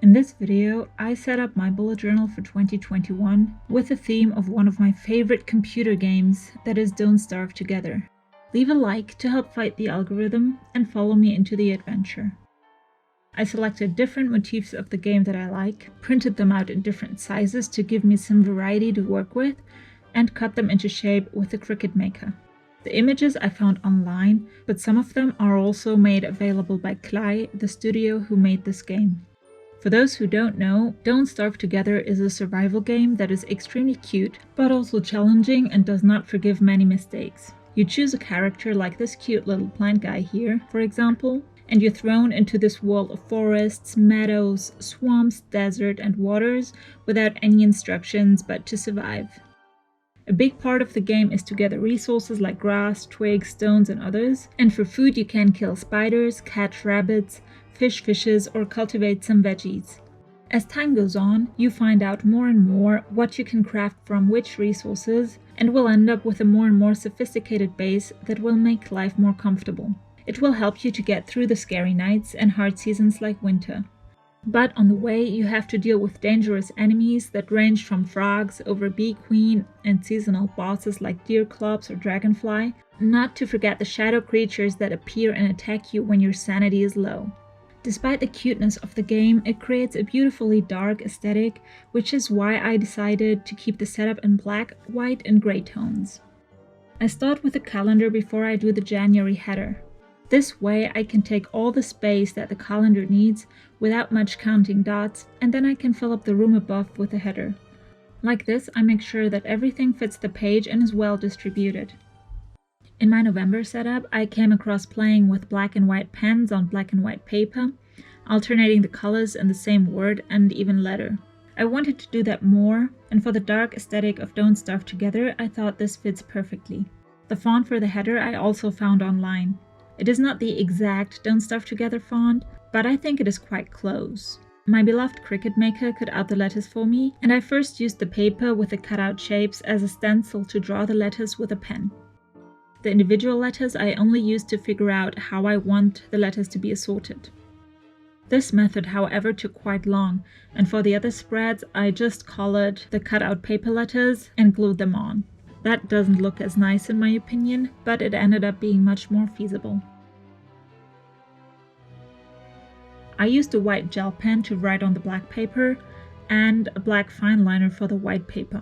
In this video, I set up my bullet journal for 2021 with the theme of one of my favorite computer games, that is Don't Starve Together. Leave a like to help fight the algorithm and follow me into the adventure. I selected different motifs of the game that I like, printed them out in different sizes to give me some variety to work with, and cut them into shape with the Cricut Maker. The images I found online, but some of them are also made available by Klei, the studio who made this game. For those who don't know, Don't Starve Together is a survival game that is extremely cute, but also challenging and does not forgive many mistakes. You choose a character like this cute little plant guy here, for example, and you're thrown into this world of forests, meadows, swamps, desert, and waters without any instructions but to survive. A big part of the game is to gather resources like grass, twigs, stones, and others, and for food you can kill spiders, catch rabbits, fish fishes, or cultivate some veggies. As time goes on, you find out more and more what you can craft from which resources, and will end up with a more and more sophisticated base that will make life more comfortable. It will help you to get through the scary nights and hard seasons like winter. But on the way, you have to deal with dangerous enemies that range from frogs over bee queen and seasonal bosses like deer clubs or dragonfly, not to forget the shadow creatures that appear and attack you when your sanity is low. Despite the cuteness of the game, it creates a beautifully dark aesthetic, which is why I decided to keep the setup in black, white, and gray tones. I start with a calendar before I do the January header. This way I can take all the space that the calendar needs without much counting dots, and then I can fill up the room above with a header. Like this, I make sure that everything fits the page and is well distributed. In my November setup, I came across playing with black and white pens on black and white paper, alternating the colors in the same word and even letter. I wanted to do that more, and for the dark aesthetic of Don't Starve Together, I thought this fits perfectly. The font for the header I also found online. It is not the exact Don't Starve Together font, but I think it is quite close. My beloved Cricut Maker cut out the letters for me, and I first used the paper with the cutout shapes as a stencil to draw the letters with a pen. The individual letters I only used to figure out how I want the letters to be assorted. This method, however, took quite long, and for the other spreads I just colored the cutout paper letters and glued them on. That doesn't look as nice in my opinion, but it ended up being much more feasible. I used a white gel pen to write on the black paper and a black fine liner for the white paper.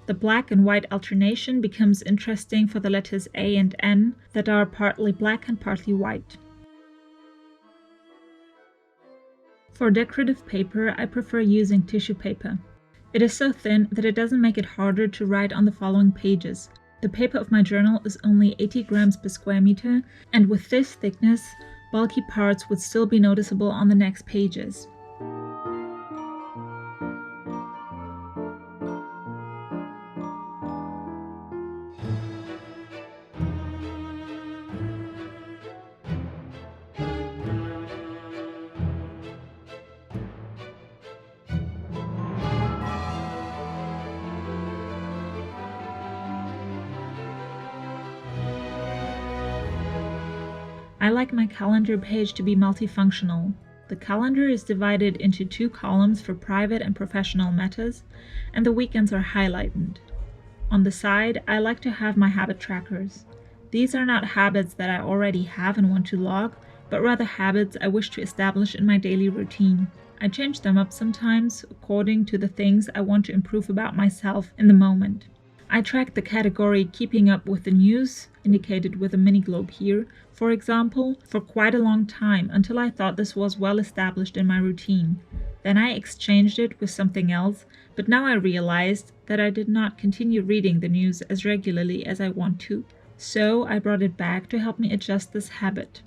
The black and white alternation becomes interesting for the letters A and N that are partly black and partly white. For decorative paper, I prefer using tissue paper. It is so thin that it doesn't make it harder to write on the following pages. The paper of my journal is only 80 grams per square meter, and with this thickness, bulky parts would still be noticeable on the next pages. I like my calendar page to be multifunctional. The calendar is divided into 2 columns for private and professional matters, and the weekends are highlighted. On the side, I like to have my habit trackers. These are not habits that I already have and want to log, but rather habits I wish to establish in my daily routine. I change them up sometimes according to the things I want to improve about myself in the moment. I track the category Keeping Up with the News, indicated with a mini globe here, for example, for quite a long time until I thought this was well established in my routine. Then I exchanged it with something else, but now I realized that I did not continue reading the news as regularly as I want to, so I brought it back to help me adjust this habit.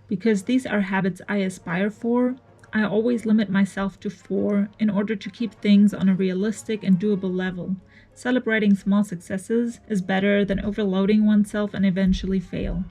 Because these are habits I aspire for, I always limit myself to 4 in order to keep things on a realistic and doable level. Celebrating small successes is better than overloading oneself and eventually fail.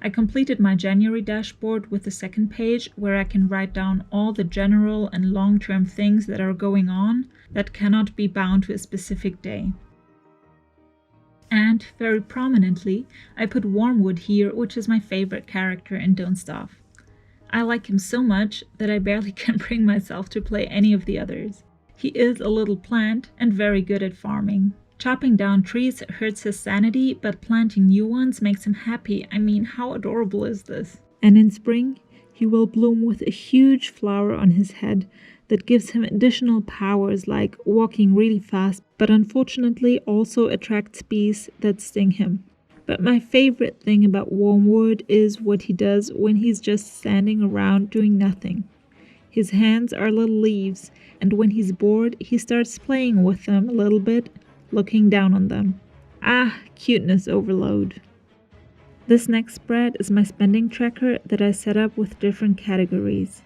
I completed my January dashboard with the second page where I can write down all the general and long-term things that are going on that cannot be bound to a specific day. And very prominently, I put Wormwood here, which is my favorite character in Don't Starve. I like him so much that I barely can bring myself to play any of the others. He is a little plant and very good at farming. Chopping down trees hurts his sanity, but planting new ones makes him happy. I mean, how adorable is this? And in spring, he will bloom with a huge flower on his head that gives him additional powers like walking really fast, but unfortunately also attracts bees that sting him. But my favorite thing about Wormwood is what he does when he's just standing around doing nothing. His hands are little leaves, and when he's bored, he starts playing with them a little bit, looking down on them. Ah, cuteness overload. This next spread is my spending tracker that I set up with different categories.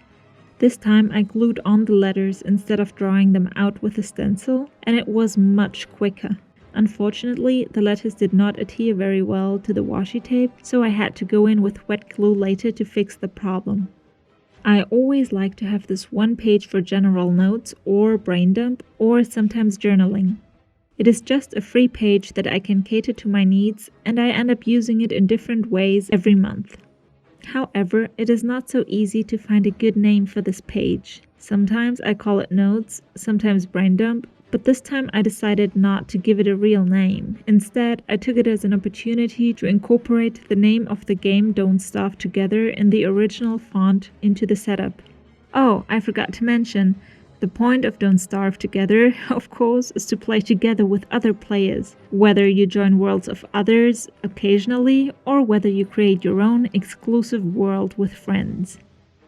This time I glued on the letters instead of drawing them out with a stencil, and it was much quicker. Unfortunately, the letters did not adhere very well to the washi tape, so I had to go in with wet glue later to fix the problem. I always like to have this one page for general notes or brain dump or sometimes journaling. It is just a free page that I can cater to my needs, and I end up using it in different ways every month. However, it is not so easy to find a good name for this page. Sometimes I call it notes, sometimes brain dump, but this time I decided not to give it a real name. Instead, I took it as an opportunity to incorporate the name of the game Don't Starve Together in the original font into the setup. Oh, I forgot to mention, the point of Don't Starve Together, of course, is to play together with other players, whether you join worlds of others occasionally or whether you create your own exclusive world with friends.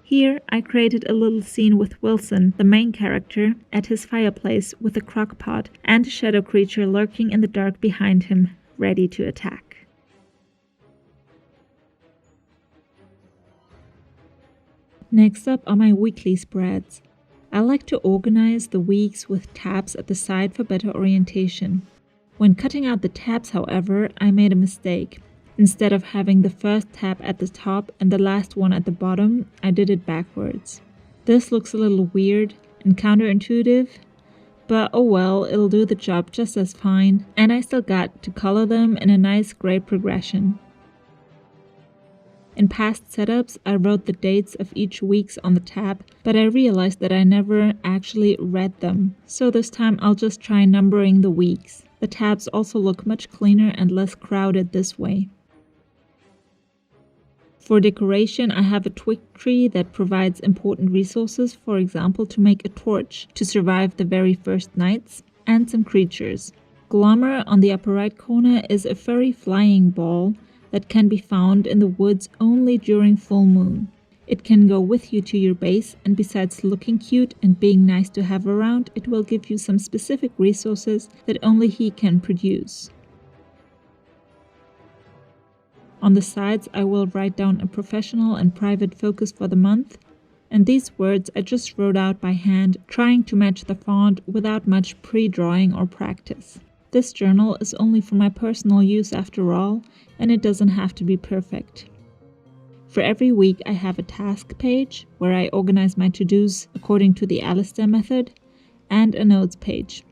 Here, I created a little scene with Wilson, the main character, at his fireplace with a crock pot and a shadow creature lurking in the dark behind him, ready to attack. Next up are my weekly spreads. I like to organize the weeks with tabs at the side for better orientation. When cutting out the tabs, however, I made a mistake. Instead of having the first tab at the top and the last one at the bottom, I did it backwards. This looks a little weird and counterintuitive, but oh well, it'll do the job just as fine, and I still got to color them in a nice gray progression. In past setups, I wrote the dates of each weeks on the tab, but I realized that I never actually read them, so this time I'll just try numbering the weeks. The tabs also look much cleaner and less crowded this way. For decoration, I have a twig tree that provides important resources, for example to make a torch to survive the very first nights, and some creatures. Glommer on the upper right corner is a furry flying ball that can be found in the woods only during full moon. It can go with you to your base, and besides looking cute and being nice to have around, it will give you some specific resources that only he can produce. On the sides, I will write down a professional and private focus for the month, and these words I just wrote out by hand, trying to match the font without much pre-drawing or practice. This journal is only for my personal use after all, and it doesn't have to be perfect. For every week I have a task page where I organize my to-dos according to the Alistair method, and a notes page.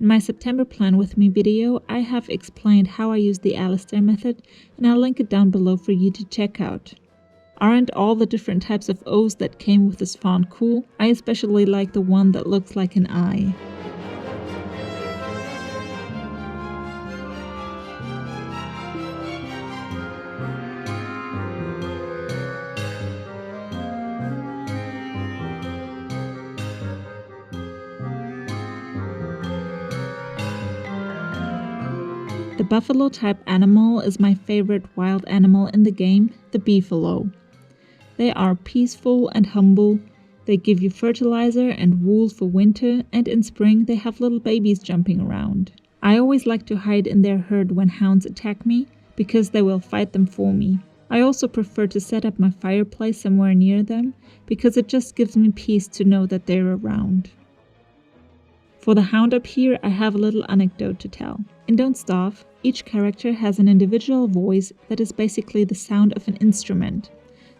In my September Plan With Me video, I have explained how I use the Alistair method, and I'll link it down below for you to check out. Aren't all the different types of O's that came with this font cool? I especially like the one that looks like an eye. The buffalo-type animal is my favorite wild animal in the game, the beefalo. They are peaceful and humble, they give you fertilizer and wool for winter, and in spring they have little babies jumping around. I always like to hide in their herd when hounds attack me, because they will fight them for me. I also prefer to set up my fireplace somewhere near them, because it just gives me peace to know that they're around. For the hound up here, I have a little anecdote to tell. In Don't Starve, each character has an individual voice that is basically the sound of an instrument.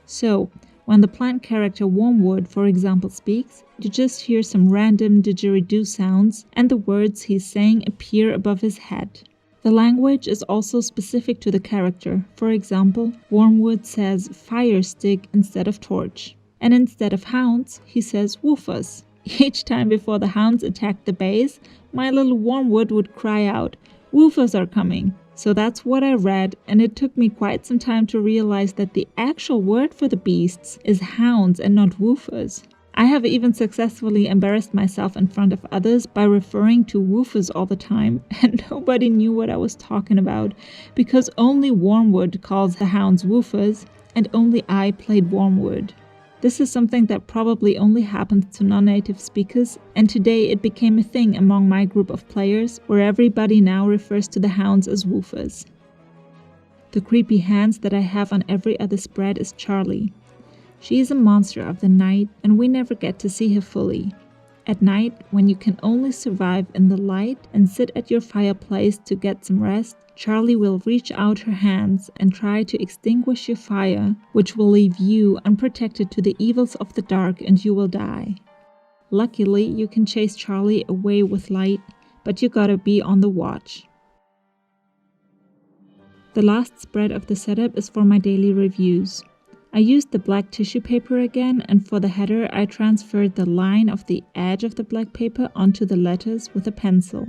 So, when the plant character Wormwood, for example, speaks, you just hear some random didgeridoo sounds and the words he's saying appear above his head. The language is also specific to the character. For example, Wormwood says fire stick instead of torch. And instead of hounds, he says woofers. Each time before the hounds attacked the base, my little Wormwood would cry out, "Woofers are coming." So that's what I read, and it took me quite some time to realize that the actual word for the beasts is hounds and not woofers. I have even successfully embarrassed myself in front of others by referring to woofers all the time, and nobody knew what I was talking about, because only Wormwood calls the hounds woofers, and only I played Wormwood. This is something that probably only happens to non-native speakers, and today it became a thing among my group of players, where everybody now refers to the hounds as woofers. The creepy hands that I have on every other spread is Charlie. She is a monster of the night, and we never get to see her fully. At night, when you can only survive in the light and sit at your fireplace to get some rest, Charlie will reach out her hands and try to extinguish your fire, which will leave you unprotected to the evils of the dark and you will die. Luckily, you can chase Charlie away with light, but you gotta be on the watch. The last spread of the setup is for my daily reviews. I used the black tissue paper again, and for the header I transferred the line of the edge of the black paper onto the letters with a pencil.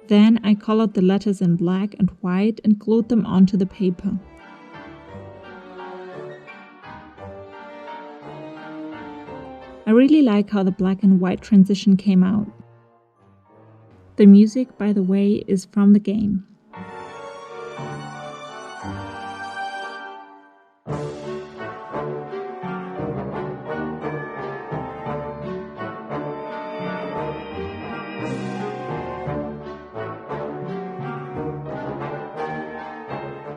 Then I colored the letters in black and white and glued them onto the paper. I really like how the black and white transition came out. The music, by the way, is from the game.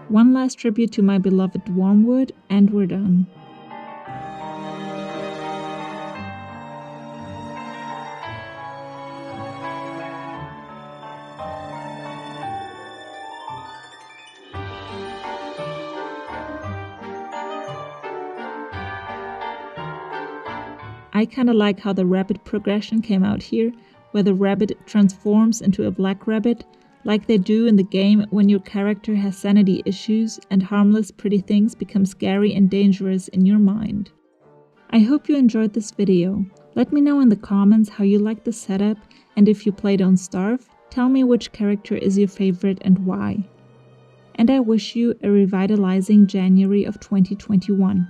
One last tribute to my beloved Wormwood, and we're done. I kinda like how the rabbit progression came out here, where the rabbit transforms into a black rabbit, like they do in the game when your character has sanity issues and harmless pretty things become scary and dangerous in your mind. I hope you enjoyed this video. Let me know in the comments how you like the setup, and if you play Don't Starve, tell me which character is your favorite and why. And I wish you a revitalizing January of 2021.